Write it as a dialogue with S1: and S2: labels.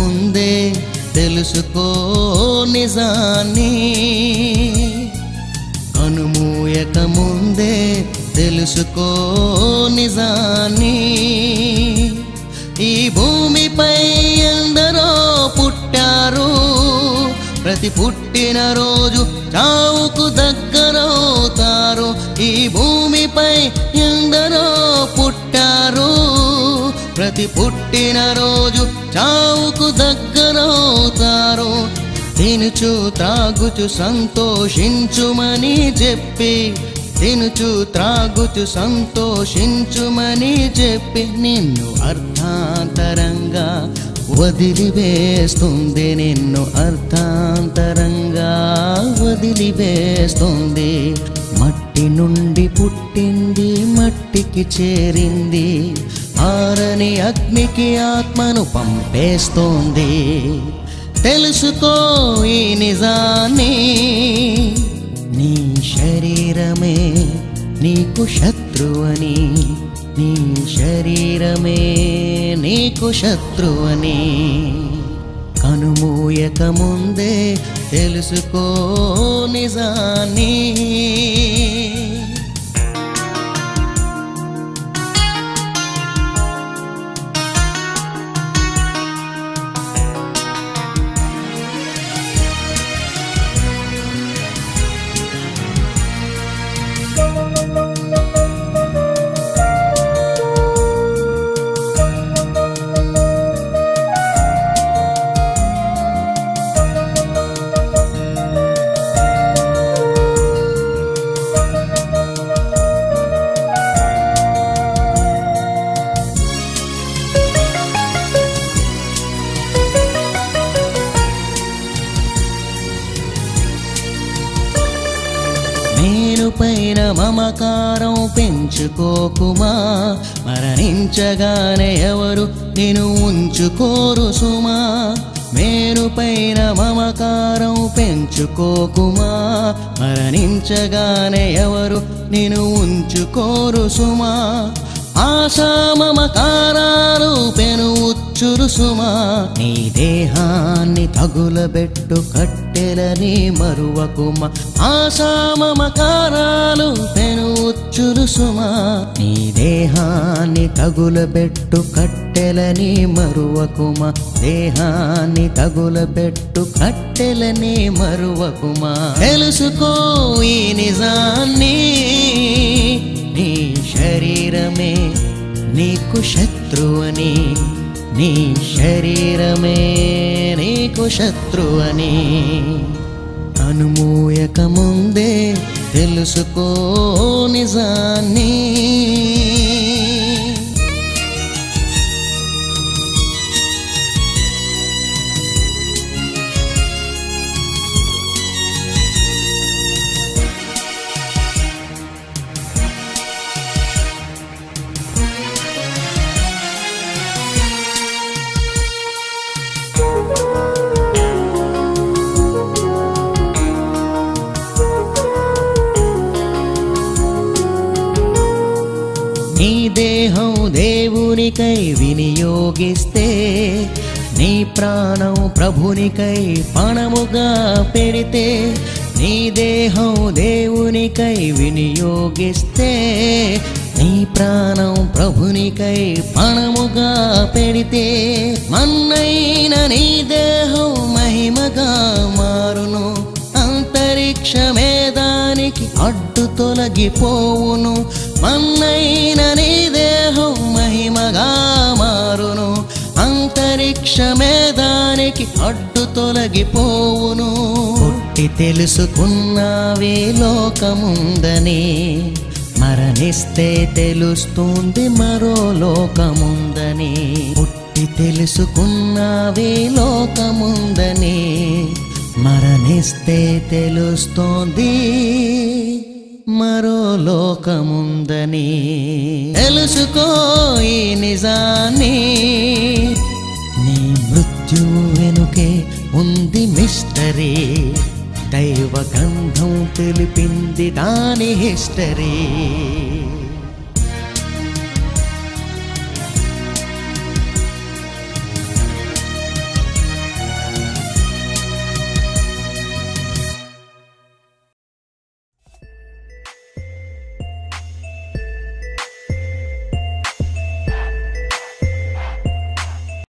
S1: ముందే తెలుసుకో నిజాన్ని, కనుమూయక ముందే తెలుసుకో నిజాన్ని. ఈ భూమిపై ఎందరో పుట్టారు, ప్రతి పుట్టిన రోజు చావుకు దగ్గరవుతారు. ఈ భూమిపై ఎందరో పుట్టారు, ప్రతి పుట్టిన రోజు చావుకు దగ్గరవుతారు. తినుచు త్రాగుచు సంతోషించుమని చెప్పి, తినుచు త్రాగుచు సంతోషించుమని చెప్పి నిన్ను అర్థాంతరంగా వదిలివేస్తుంది, నిన్ను అర్థాంతరంగా వదిలివేస్తుంది. మట్టి నుండి పుట్టింది, మట్టికి చేరింది, ఆరని అగ్నికి ఆత్మను పంపేస్తోంది. తెలుసుకో ఈ నిజాన్ని, నీ శరీరమే నీకు శత్రువని, నీ శరీరమే నీకు శత్రువని. కనుమూయక ముందే తెలుసుకో నిజాన్ని. మేలుపైన మమకారం పెంచుకోకుమా, మరణించగానే ఎవరు నిన్ను ఉంచుకోరు సుమా. మేలుపైన మమకారం పెంచుకోకుమా, మరణించగానే ఎవరు నిన్ను ఉంచుకోరు సుమా. ఆశా మమకారాలు పెను ఉచ్చురు సుమా. నీ దేహాన్ని తగులబెట్టు కట్టెలని మరువకుమా. ఆశా మమకారాలు పెను ఉచ్చురు సుమా. నీ దేహాన్ని తగులబెట్టు కట్టెలని మరువకుమా. దేహాన్ని తగులబెట్టు కట్టెలని మరువకుమా. తెలుసుకో ఈ నిజాన్ని, నీ శరీరమే నీకు శత్రువని, నీ శరీరమే నీకు శత్రువని. అనుమూయక ముందే తెలుసుకో నిజాన్ని. నీ దేహం దేవునికై వినియోగిస్తే, నీ ప్రాణం ప్రభునికై పణముగా పెడితే. నీ దేహం దేవునికై వినియోగిస్తే, నీ ప్రాణం ప్రభునికై పణముగా పెడితే. మన్నైన నీ దేహం మహిమగా మారును, అంతరిక్షమే దానికి అడ్డు తొలగిపోవును. మన్నైన నీ దేహం మహిమగా మారును, అంతరిక్షమే దానికి అడ్డు తొలగిపోవును. పుట్టి తెలుసుకున్నావే లోకముందని, మరణిస్తే తెలుస్తుంది మరో లోకముందని. పుట్టి తెలుసుకున్నావే లోకముందని, మరణిస్తే తెలుస్తోంది మరో లోకముందని. తెలుసుకో ఈ నిజాన్ని, నీ మృత్యువు వెనుకే ఉంది మిస్టరీ. దైవ గ్రంథం తెలిపింది దాని హిస్టరీ.